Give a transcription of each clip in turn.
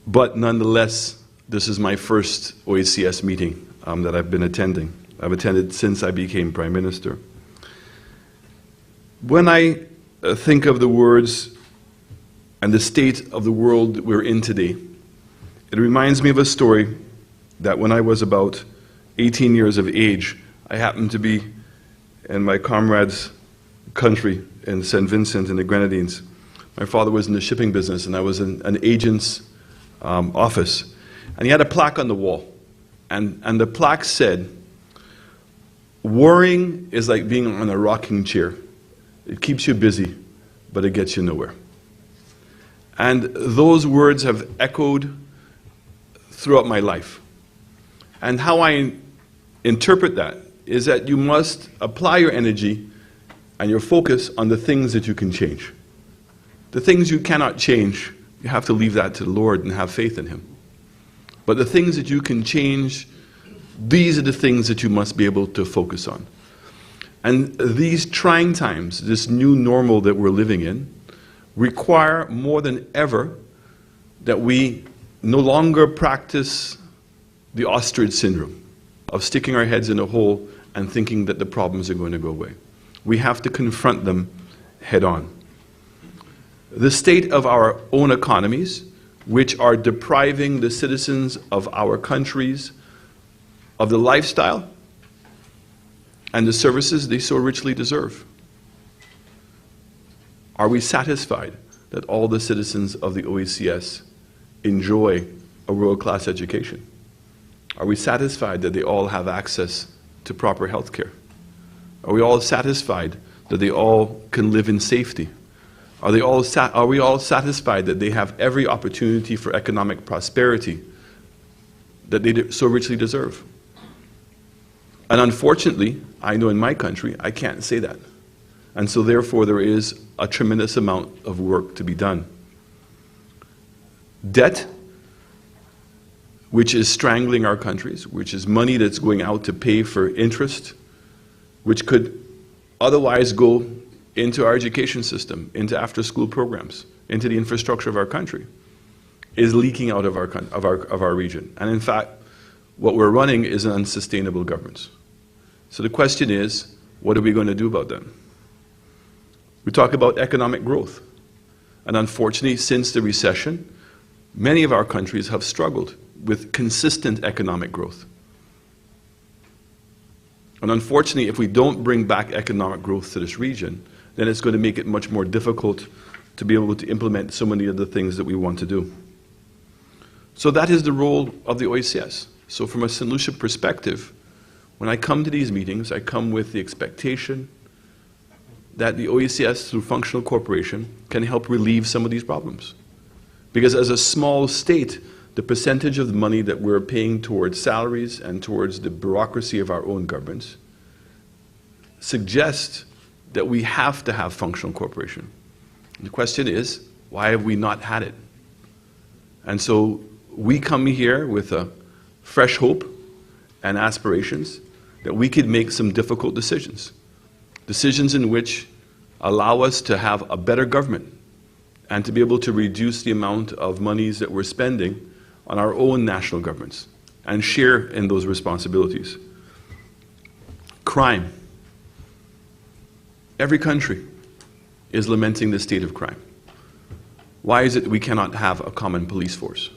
But nonetheless, this is my first OECS meeting that I've been attending. I've attended since I became Prime Minister. When I think of the words and the state of the world that we're in today, it reminds me of a story that when I was about 18 years of age, I happened to be in my comrade's country in St. Vincent in the Grenadines. My father was in the shipping business, and I was in an agent's office. And he had a plaque on the wall. And the plaque said, "Worrying is like being on a rocking chair. It keeps you busy, but it gets you nowhere." And those words have echoed throughout my life. And how I interpret that is that you must apply your energy and your focus on the things that you can change. The things you cannot change, you have to leave that to the Lord and have faith in Him. But the things that you can change, these are the things that you must be able to focus on. And these trying times, this new normal that we're living in, require more than ever that we no longer practice the ostrich syndrome of sticking our heads in a hole and thinking that the problems are going to go away. We have to confront them head on. The state of our own economies, which are depriving the citizens of our countries of the lifestyle and the services they so richly deserve. Are we satisfied that all the citizens of the OECS enjoy a world-class education? Are we satisfied that they all have access to proper health care? Are we all satisfied that they all can live in safety? Are we all satisfied that they have every opportunity for economic prosperity that they so richly deserve? And unfortunately, I know in my country, I can't say that. And so therefore, there is a tremendous amount of work to be done. Debt, which is strangling our countries, which is money that's going out to pay for interest, which could otherwise go into our education system, into after-school programs, into the infrastructure of our country, is leaking out of our region. And in fact, what we're running is an unsustainable governance. So the question is, what are we going to do about that? We talk about economic growth. And unfortunately, since the recession, many of our countries have struggled with consistent economic growth. And unfortunately, if we don't bring back economic growth to this region, then it's going to make it much more difficult to be able to implement so many of the things that we want to do. So that is the role of the OECS. So from a St. Lucia perspective, when I come to these meetings, I come with the expectation that the OECS, through functional cooperation, can help relieve some of these problems. Because as a small state, the percentage of the money that we're paying towards salaries and towards the bureaucracy of our own governments suggests that we have to have functional cooperation. And the question is, why have we not had it? And so we come here with a fresh hope and aspirations that we could make some difficult decisions. Decisions in which allow us to have a better government and to be able to reduce the amount of monies that we're spending on our own national governments and share in those responsibilities. Crime. Every country is lamenting the state of crime. Why is it that we cannot have a common police force?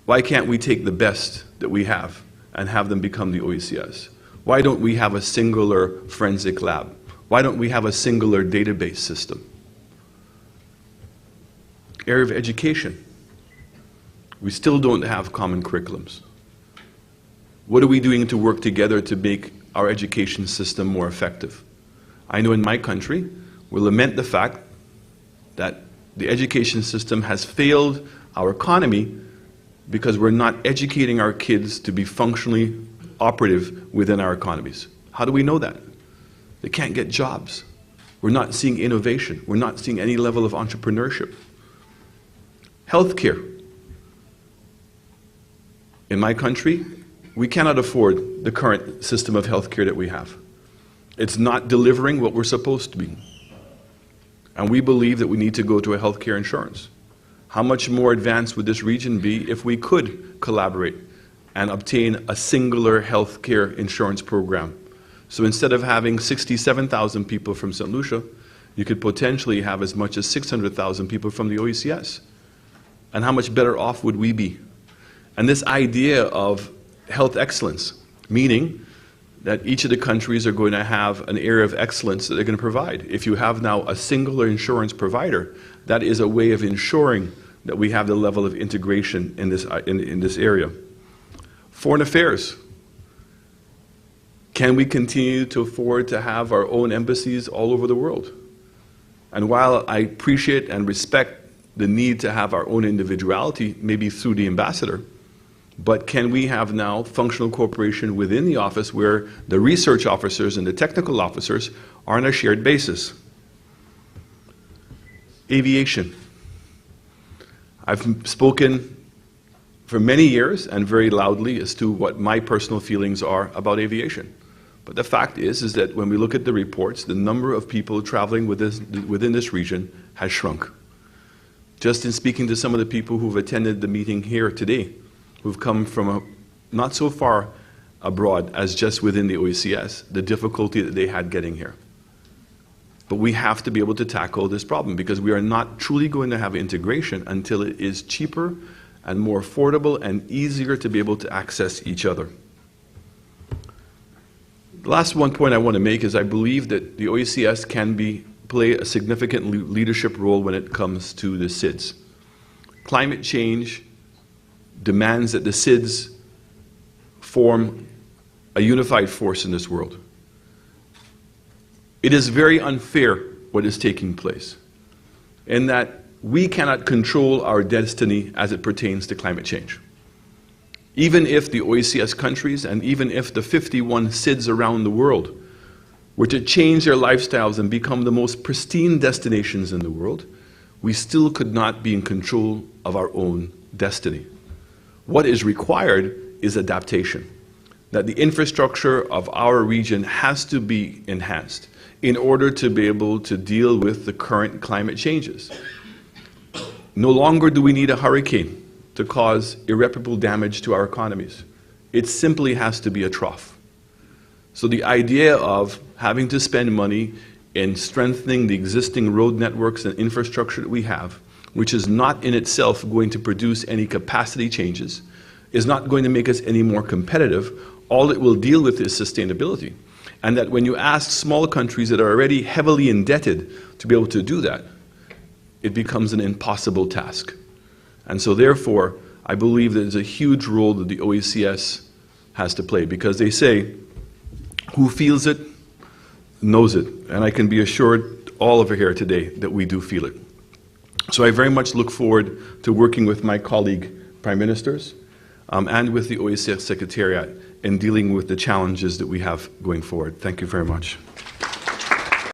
Why can't we take the best that we have and have them become the OECS? Why don't we have a singular forensic lab? Why don't we have a singular database system? Area of education. We still don't have common curriculums. What are we doing to work together to make our education system more effective? I know in my country, we lament the fact that the education system has failed our economy because we're not educating our kids to be functionally operative within our economies. How do we know that? They can't get jobs. We're not seeing innovation. We're not seeing any level of entrepreneurship. Healthcare. In my country, we cannot afford the current system of healthcare that we have. It's not delivering what we're supposed to be. And we believe that we need to go to a healthcare insurance. How much more advanced would this region be if we could collaborate and obtain a singular healthcare insurance program? So instead of having 67,000 people from St. Lucia, you could potentially have as much as 600,000 people from the OECS. And how much better off would we be? And this idea of health excellence, meaning that each of the countries are going to have an area of excellence that they're going to provide. If you have now a singular insurance provider, that is a way of ensuring that we have the level of integration in this area. Foreign affairs. Can we continue to afford to have our own embassies all over the world? And while I appreciate and respect the need to have our own individuality, maybe through the ambassador, but can we have now functional cooperation within the office where the research officers and the technical officers are on a shared basis? Aviation. I've spoken for many years and very loudly as to what my personal feelings are about aviation. But the fact is that when we look at the reports, the number of people traveling within this region has shrunk. Just in speaking to some of the people who've attended the meeting here today, who've come from not so far abroad as just within the OECS, the difficulty that they had getting here. But we have to be able to tackle this problem because we are not truly going to have integration until it is cheaper and more affordable and easier to be able to access each other. The last one point I want to make is I believe that the OECS can play a significant leadership role when it comes to the SIDS. Climate change demands that the SIDS form a unified force in this world. It is very unfair what is taking place in that we cannot control our destiny as it pertains to climate change. Even if the OECS countries and even if the 51 SIDS around the world were to change their lifestyles and become the most pristine destinations in the world, we still could not be in control of our own destiny. What is required is adaptation, that the infrastructure of our region has to be enhanced in order to be able to deal with the current climate changes. No longer do we need a hurricane to cause irreparable damage to our economies. It simply has to be a trough. So the idea of having to spend money in strengthening the existing road networks and infrastructure that we have, which is not in itself going to produce any capacity changes, is not going to make us any more competitive. All it will deal with is sustainability. And that when you ask small countries that are already heavily indebted to be able to do that, it becomes an impossible task. And so therefore, I believe there's a huge role that the OECS has to play, because they say, who feels it, knows it. And I can be assured, all over here today, that we do feel it. So I very much look forward to working with my colleague Prime Ministers and with the OECS Secretariat in dealing with the challenges that we have going forward. Thank you very much.